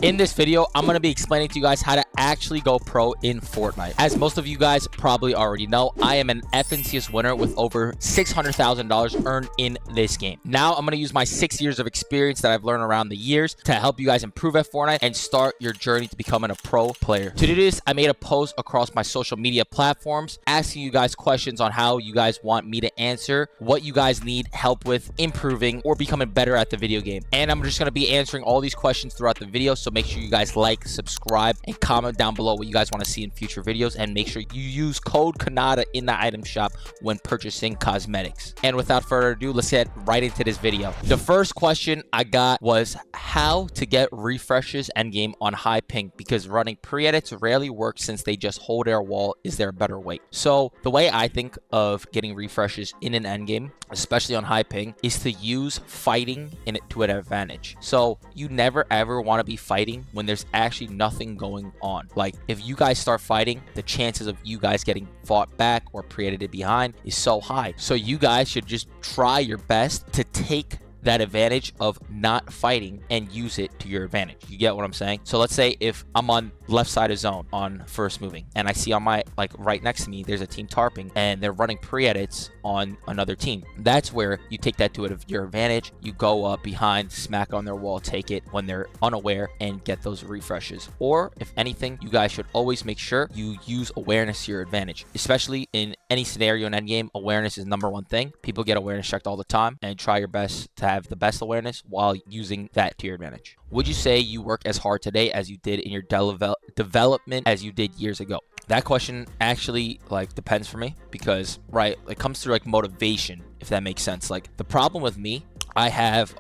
In this video, I'm going to be explaining to you guys how to actually go pro in Fortnite. As most of you guys probably already know, I am an FNCS winner with over $600,000 earned in this game. Now, I'm going to use my 6 years of experience that I've learned around the years to help you guys improve at Fortnite and start your journey to becoming a pro player. To do this, I made a post across my social media platforms asking you guys questions on how you guys want me to answer, what you guys need help with improving or becoming better at the video game. And I'm just going to be answering all these questions throughout the video, so make sure you guys like, subscribe, and comment down below what you guys want to see in future videos, and make sure you use code Khanada in the item shop when purchasing cosmetics. And without further ado, let's get right into this video. The first question I got was how to get refreshes endgame on high ping, because running pre-edits rarely works since they just hold their wall. Is there a better way? So the way I think of getting refreshes in an endgame, especially on high ping, is to use fighting in it to an advantage. So you never ever want to be fighting when there's actually nothing going on. Like, if you guys start fighting, the chances of you guys getting fought back or pre-edited behind is so high. So you guys should just try your best to take that advantage of not fighting and use it to your advantage. You get what I'm saying? So let's say if I'm on left side of zone on first moving, and I see on my, like, right next to me, there's a team tarping and they're running pre-edits on another team. That's where you take that to your advantage. You go up behind, smack on their wall, take it when they're unaware, and get those refreshes. Or if anything, you guys should always make sure you use awareness to your advantage, especially in any scenario in endgame. Awareness is number one thing. People get awareness checked all the time, and try your best to have the best awareness while using that to your advantage. Would you say you work as hard today as you did in your development as you did years ago? That question actually, like, depends for me, because, right, it comes through like motivation, if that makes sense. Like, the problem with me, I have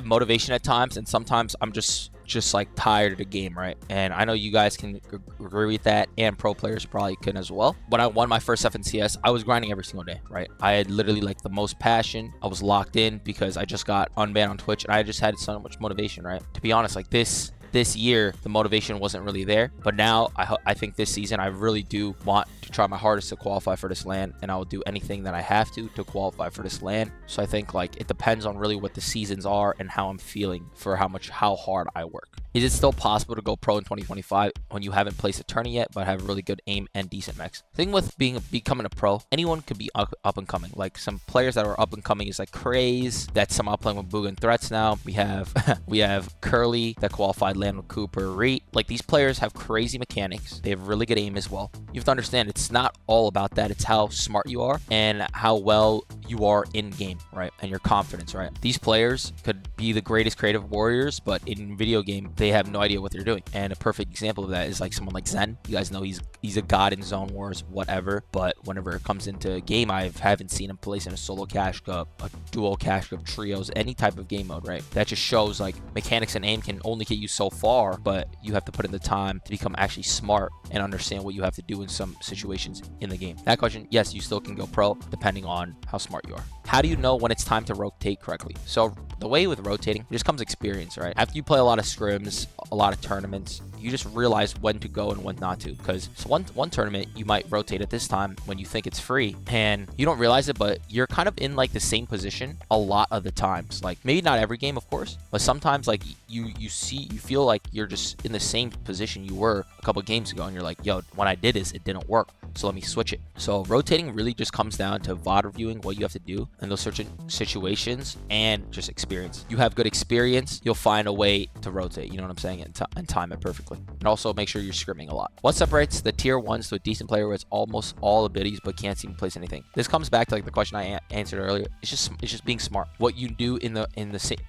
motivation at times, and sometimes I'm just like tired of the game, right? And I know you guys can agree with that, and pro players probably can as well. When I won my first FNCS, I was grinding every single day, right? I had literally like the most passion. I was locked in because I just got unbanned on Twitch, and I just had so much motivation, right? To be honest, like this year, the motivation wasn't really there, but now I think this season I really do want to try my hardest to qualify for this LAN, and I will do anything that I have to qualify for this LAN. So I think, like, it depends on really what the seasons are and how I'm feeling for how hard I work. Is it still possible to go pro in 2025 when you haven't placed a tourney yet but have really good aim and decent mechs? The thing with becoming a pro, anyone could be up and coming. Like, some players that are up and coming is like Craze, that's somehow playing with Booga and Threats now. We have Curly that qualified LAN with Cooper, Reet. Like, these players have crazy mechanics. They have really good aim as well. You have to understand, it's not all about that. It's how smart you are and how well you are in game, right? And your confidence, right? These players could be the greatest creative warriors, but in video game, they have no idea what they're doing. And a perfect example of that is like someone like Zen. You guys know he's a god in zone wars, whatever. But whenever it comes into a game, I haven't seen him place in a solo cash cup, a dual cash cup, trios, any type of game mode, right? That just shows, like, mechanics and aim can only get you so far, but you have to put in the time to become actually smart and understand what you have to do in some situations in the game. That question, yes, you still can go pro depending on how smart you are. How do you know when it's time to rotate correctly? So the way with rotating, just comes experience, right? After you play a lot of scrims, a lot of tournaments, you just realize when to go and when not to. Because one tournament, you might rotate at this time when you think it's free, and you don't realize it, but you're kind of in like the same position a lot of the times. Like, maybe not every game, of course, but sometimes, like, you feel like you're just in the same position you were a couple games ago, and you're like, yo, when I did this, it didn't work, so let me switch it. So rotating really just comes down to VOD reviewing what you have to do in those certain situations and just experience. You have good experience, you'll find a way to rotate, you know what I'm saying, and time it perfectly. And also make sure you're scrimming a lot. What separates the tier 1s to a decent player who has almost all abilities but can't seem to place anything? This comes back to, like, the question I answered earlier. It's just being smart. What you do in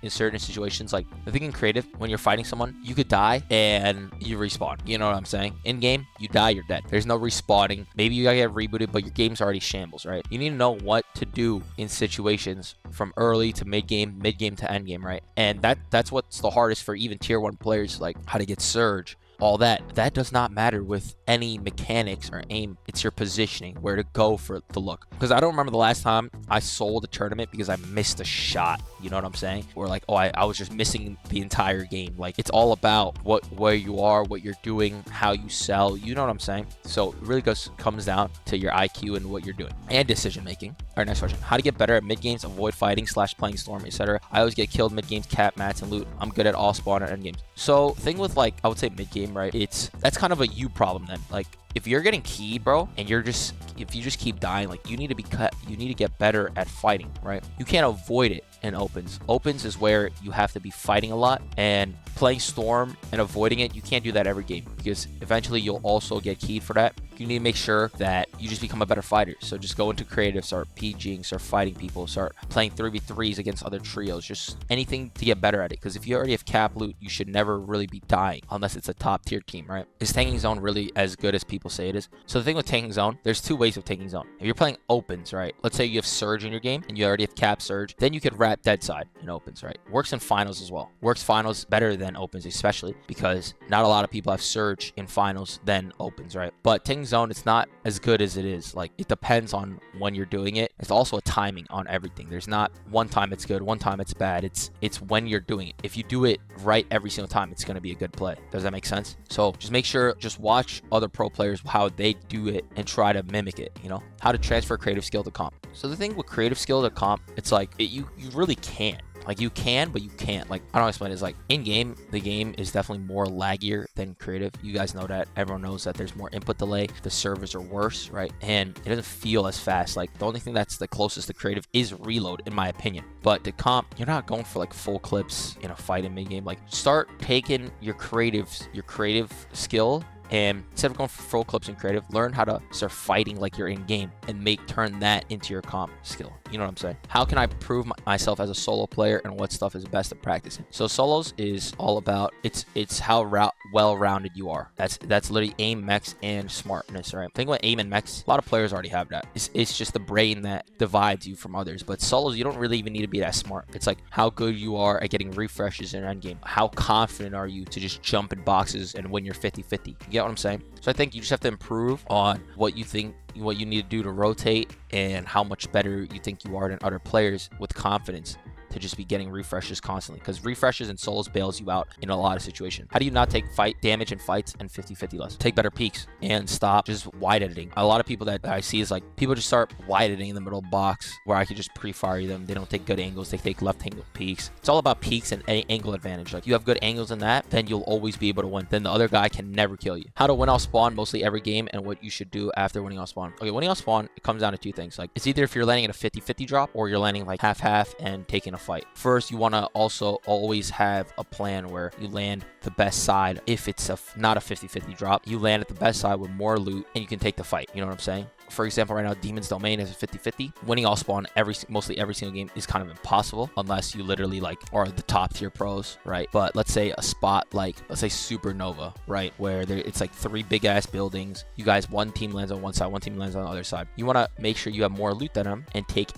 certain situations, like the thing in creative, when you're fighting someone, you could die and you respawn. You know what I'm saying? In game, you die, you're dead. There's no respawning. Maybe you gotta get rebooted, but your game's already shambles, right? You need to know what to do in situations from early to mid-game to end-game, right? And that's what's the hardest for even tier 1 players, like how to get surge. All that does not matter with any mechanics or aim. It's your positioning, where to go for the look. Because I don't remember the last time I sold a tournament because I missed a shot. You know what I'm saying? Or like, oh, I was just missing the entire game. Like, it's all about where you are, what you're doing, how you sell. You know what I'm saying? So it really comes down to your IQ and what you're doing and decision making. Alright, next question. How to get better at mid games, avoid fighting / playing storm, etc. I always get killed mid games, cap, mats, and loot. I'm good at all spawn and end games. So thing with like, I would say mid game, right? That's kind of a you problem then. Like if you're getting keyed, bro, and if you just keep dying, like you need to get better at fighting, right? You can't avoid it in opens. Opens is where you have to be fighting a lot, and playing storm and avoiding it, you can't do that every game because eventually you'll also get keyed for that. You need to make sure that you just become a better fighter. So just go into creative, start PGing, start fighting people, start playing 3v3s against other trios, just anything to get better at it. Because if you already have cap loot, you should never really be dying unless it's a top tier team, right? Is tanking zone really as good as people say it is? So the thing with tanking zone, there's two ways of taking zone. If you're playing opens, right? Let's say you have surge in your game and you already have cap surge, then you could wrap dead side in opens, right? Works in finals as well. Works finals better than opens, especially because not a lot of people have surge in finals than opens, right? But tanking zone, it's not as good as it is. Like it depends on when you're doing it. It's also a timing on everything. There's not one time it's good, one time it's bad. It's when you're doing it. If you do it right every single time, it's going to be a good play. Does that make sense? So just make sure, just watch other pro players, how they do it and try to mimic it, you know? How to transfer creative skill to comp. So the thing with creative skill to comp, it's like you really can't. Like you can, but you can't. Like I don't explain it. It's like in game, the game is definitely more laggier than creative. You guys know that. Everyone knows that there's more input delay. The servers are worse, right? And it doesn't feel as fast. Like the only thing that's the closest to creative is reload, in my opinion. But the comp, you're not going for like full clips in a fight in mid game. Like start taking your creative skill. And instead of going for full clips in creative, learn how to start fighting like you're in game and turn that into your comp skill. You know what I'm saying? How can I prove myself as a solo player and what stuff is best at practicing? So solos is all about, it's how well-rounded you are. That's literally aim, mex, and smartness, right? Think about aim and mex. A lot of players already have that. It's just the brain that divides you from others. But solos, you don't really even need to be that smart. It's like how good you are at getting refreshes in endgame. How confident are you to just jump in boxes and win your 50-50? You get what I'm saying? So I think you just have to improve on what you need to do to rotate and how much better you think you are than other players with confidence to just be getting refreshes constantly, because refreshes and solos bails you out in a lot of situations. How do you not take fight damage in fights and 50-50 less? Take better peeks and stop just wide editing. A lot of people that I see is like people just start wide editing in the middle box where I could just pre-fire them. They don't take good angles. They take left angle peeks. It's all about peeks and angle advantage. Like you have good angles in that, then you'll always be able to win. Then the other guy can never kill you. How to win off spawn mostly every game and what you should do after winning off spawn. Okay, winning off spawn, it comes down to two things. Like it's either if you're landing at a 50-50 drop or you're landing like half-half and taking a fight. First, you want to also always have a plan where you land the best side. If it's not a 50-50 drop, you land at the best side with more loot and you can take the fight. You know what I'm saying? For example, right now, Demon's Domain is a 50-50. Winning all spawn mostly every single game is kind of impossible unless you literally like are the top tier pros, right? But let's say a spot like, let's say Supernova, right? Where it's like 3 big ass buildings. You guys, one team lands on one side, one team lands on the other side. You want to make sure you have more loot than them and take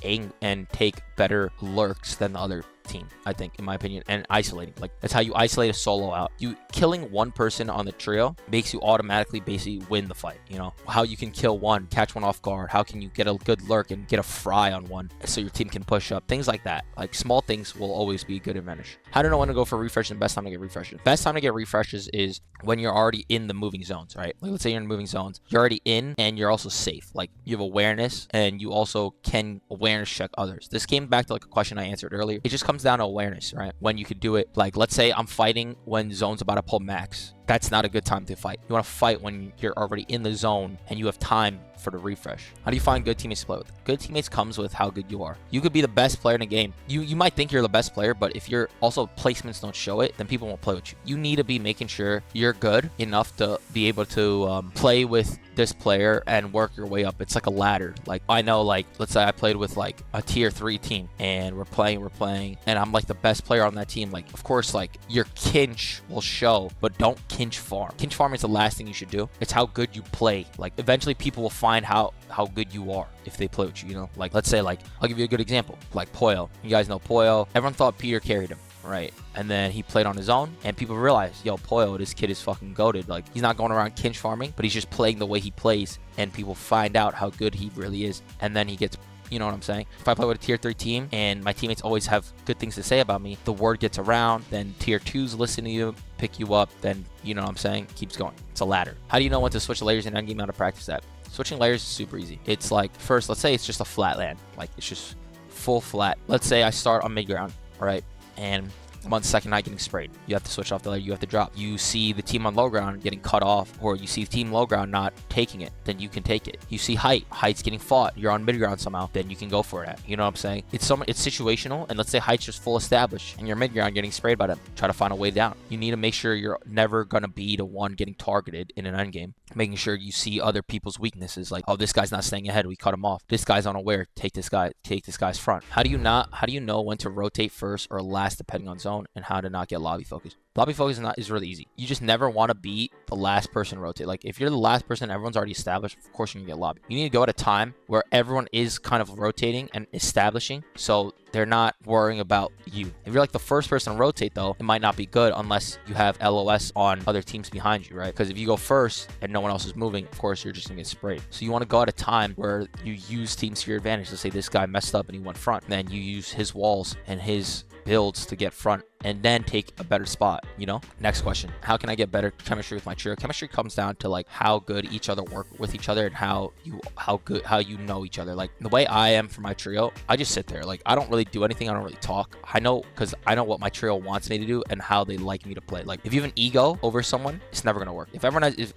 better lurks than the other team, I think, in my opinion, and isolating. Like that's how you isolate a solo out. You killing one person on the trio makes you automatically basically win the fight. You know how you can kill one, catch one off guard. How can you get a good lurk and get a fry on one so your team can push up? Things like that. Like small things will always be a good advantage. How to know when to go for refreshes and best time to get refreshes? Best time to get refreshes is when you're already in the moving zones, right? Like let's say you're in moving zones, you're already in and you're also safe. Like you have awareness and you also can awareness check others. This came back to like a question I answered earlier. It just comes down to awareness, right? When you could do it, like let's say I'm fighting when zone's about to pull max. That's not a good time to fight. You want to fight when you're already in the zone and you have time for the refresh. How do you find good teammates to play with? Good teammates comes with how good you are. You could be the best player in a game. You might think you're the best player, but if your also placements don't show it, then people won't play with you. You need to be making sure you're good enough to be able to play with this player and work your way up. It's like a ladder. Like I know, like let's say I played with like a tier 3 team and we're playing and I'm like the best player on that team. Like of course, like your kinch will show, but don't kinch farm. Kinch farm is the last thing you should do. It's how good you play. Like eventually people will find how good you are if they play with you, you know? Like let's say, like I'll give you a good example. Like Poyo. You guys know Poyo. Everyone thought Peter carried him, right? And then he played on his own and people realized, yo, Poyo, this kid is fucking goated. Like he's not going around kinch farming, but he's just playing the way he plays and people find out how good he really is. And then he gets, you know what I'm saying? If I play with a tier 3 team and my teammates always have good things to say about me, the word gets around, then tier 2s listen to you, pick you up, then you know what I'm saying? Keeps going. It's a ladder. How do you know when to switch layers in endgame? How to practice that? Switching layers is super easy. It's like, first, let's say it's just a flat land. Like, it's just full flat. Let's say I start on mid ground, all right? And I'm on second height getting sprayed. You have to switch off the layer. You have to drop. You see the team on low ground getting cut off, or you see the team low ground not taking it, then you can take it. You see height's getting fought. You're on mid ground somehow, then you can go for it. You know what I'm saying? It's situational. And let's say height's just full established, and you're mid ground getting sprayed by them. Try to find a way down. You need to make sure you're never gonna be the one getting targeted in an end game. Making sure you see other people's weaknesses, like, oh, this guy's not staying ahead, we cut him off. This guy's unaware, take this guy's front. How do you know when to rotate first or last depending on zone, and how to not get lobby focus? Lobby focus is really easy. You just never want to be the last person rotate. Like, if you're the last person, everyone's already established, of course you're gonna get lobby. You need to go at a time where everyone is kind of rotating and establishing, so they're not worrying about you. If you're like the first person to rotate, though, it might not be good unless you have LOS on other teams behind you, right? Because if you go first and no one else is moving, of course you're just gonna get sprayed. So you want to go at a time where you use teams to your advantage. Let's say this guy messed up and he went front, then you use his walls and his builds to get front and then take a better spot, you know? Next question, how can I get better chemistry with my trio? Chemistry comes down to like how good each other work with each other and how you know each other. Like the way I am for my trio, I just sit there. Like I don't really do anything. I don't really talk. I know, because I know what my trio wants me to do and how they like me to play. Like if you have an ego over someone, it's never gonna work. If everyone has,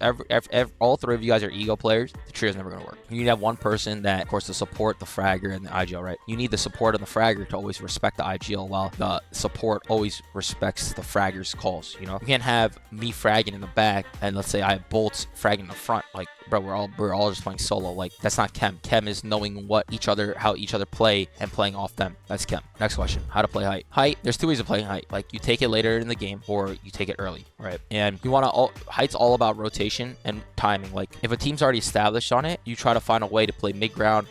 if all three of you guys are ego players, the trio's never gonna work. You need to have one person that, of course, to support the fragger and the IGL, right? You need the support of the fragger to always respect the IGL, while the support always respects the fragger's calls, you know? You can't have me fragging in the back and let's say I have bolts fragging in the front. Like, bro, we're all just playing solo. Like, that's not chem. Chem is knowing how each other play and playing off them. That's chem. Next question, how to play height. Height, there's two ways of playing height. Like, you take it later in the game or you take it early, right? And you want to, height's all about rotation and timing. Like, if a team's already established on it, you try to find a way to play mid ground,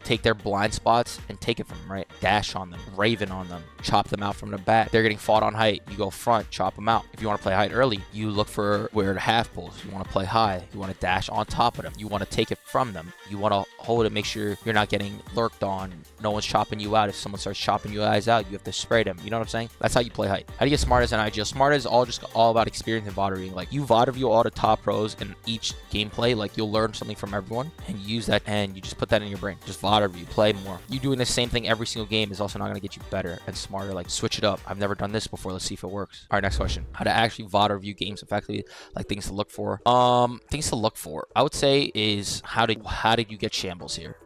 take their blind spots and take it from them, right? Dash on them, raven on them, chop them out from the back. They're getting fought on height, you go front, chop them out. If you want to play height early, you look for where the half pulls. You want to play high, you want to dash on top of them, you want to take it from them, you want to hold it, make sure you're not getting lurked on, no one's chopping you out. If someone starts chopping you guys out, you have to spray them. You know what I'm saying? That's how you play height. How do you get smart as an IGL? Smart is all about experience and VOD reviewing. Like, you VOD review all the top pros in each gameplay. Like, you'll learn something from everyone and you use that and you just put that in your brain. Just VOD review, play more. You doing the same thing every single game is also not going to get you better and smarter. Like, switch it up. I've never done this before, let's see if it works. All right, next question, how to actually VOD review games effectively. Like, things to look for. I would say is how did you get shambles here?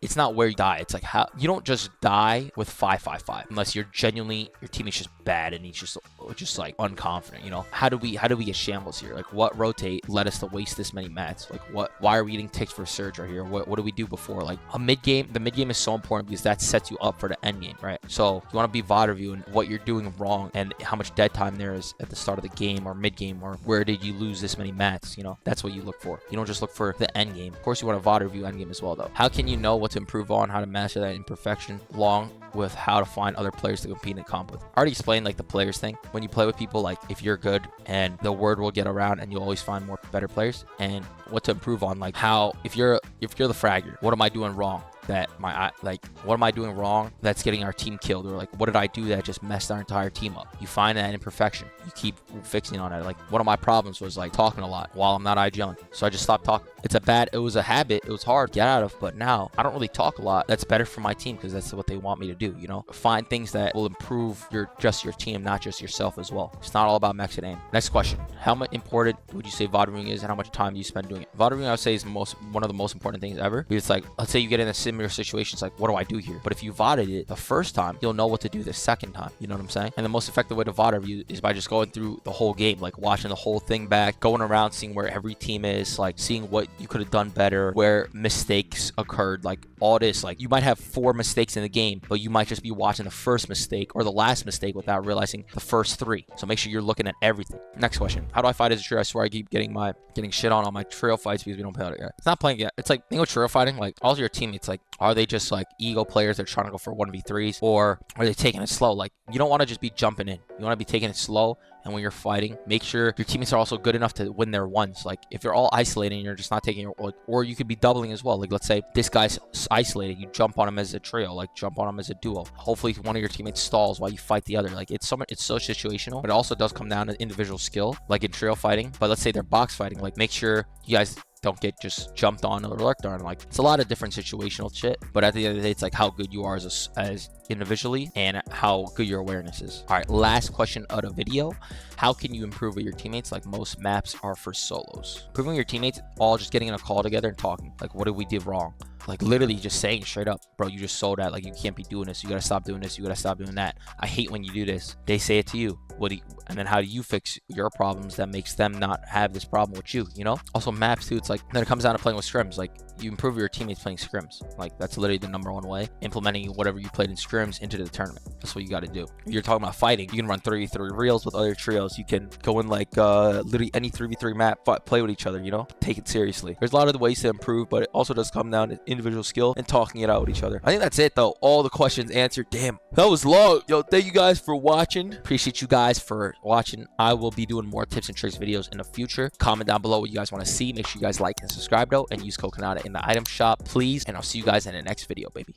It's not where you die, it's like how you don't just die with 5-5-5 unless you're genuinely, your team is just bad and he's just like unconfident, you know? How do we get shambles here? Like, what rotate led us to waste this many mats? Like, why are we getting ticked for surge right here? What do we do before? Like, the mid game is so important because that sets you up for the end game, right? So you want to be VOD reviewing what you're doing wrong and how much dead time there is at the start of the game or mid game, or where did you lose this many mats? You know, that's what you look for. You don't just look for the end game. Of course, you want to VOD review end game as well, though. How can you know what to improve on, how to master that imperfection, along with how to find other players to compete and comp with? I already explained like the players thing. When you play with people, like, if you're good, and the word will get around and you'll always find more better players, and what to improve on, like how if you're the fragger, what am I doing wrong what am I doing wrong that's getting our team killed? Or like, what did I do that just messed our entire team up? You find that imperfection, you keep fixing on it. Like, one of my problems was like talking a lot while I'm not IGLing, so I just stopped talking. It was a habit, it was hard to get out of, but now I don't really talk a lot. That's better for my team because that's what they want me to do, you know? Find things that will improve your team, not just yourself as well. It's not all about max and aim. Next question, how much important would you say VOD reviewing is and how much time do you spend doing it? VOD reviewing, I would say, is one of the most important things ever, because it's like, let's say you get in a similar situation, it's like, what do I do here? But if you VODed it the first time, you'll know what to do the second time. You know what I'm saying? And the most effective way to VOD review is by just going through the whole game, like watching the whole thing back, going around, seeing where every team is, like seeing what you could have done better, where mistakes occurred, like all this. Like, you might have 4 mistakes in the game, but you might just be watching the first mistake or the last mistake without realizing the first 3. So make sure you're looking at everything. Next question, how do I fight as a trio? I swear I keep getting shit on my trio fights because we don't play it yet. It's not playing yet. It's like, you know, trio fighting, like all your teammates, like, are they just like ego players that are trying to go for 1v3s, or are they taking it slow? Like, you don't want to just be jumping in, you want to be taking it slow. And when you're fighting, make sure your teammates are also good enough to win their ones. Like, if you're all isolating, you're just not taking it, or you could be doubling as well. Like, let's say this guy's isolated, you jump on him as a trio, like jump on him as a duo. Hopefully one of your teammates stalls while you fight the other. Like, it's so situational, but it also does come down to individual skill, like in trio fighting. But let's say they're box fighting, like make sure you guys don't get just jumped on or lurked on. Like, it's a lot of different situational shit, but at the end of the day, it's like how good you are as individually and how good your awareness is. All right, last question of the video. How can you improve with your teammates? Like, most maps are for solos. Improving with your teammates, all just getting in a call together and talking. Like, what did we do wrong? Like, literally just saying straight up, bro, you just sold that. Like, you can't be doing this. You gotta stop doing this. You gotta stop doing that. I hate when you do this. They say it to you. And then how do you fix your problems that makes them not have this problem with you, you know? Also, maps too, it's like, then it comes down to playing with scrims. Like, you improve your teammates playing scrims. Like, that's literally the #1 way. Implementing whatever you played in scrims into the tournament. That's what you gotta do. If you're talking about fighting, you can run 3v3 reels with other trios. You can go in like literally any 3v3 map, play with each other, you know? Take it seriously. There's a lot of ways to improve, but it also does come down to individual skill and talking it out with each other. I think that's it though. All the questions answered. Damn, that was long. Yo, thank you guys for watching. Appreciate you guys for watching. I will be doing more tips and tricks videos in the future. Comment down below what you guys want to see. Make sure you guys like and subscribe though, and use code Khanada in the item shop, please. And I'll see you guys in the next video, baby.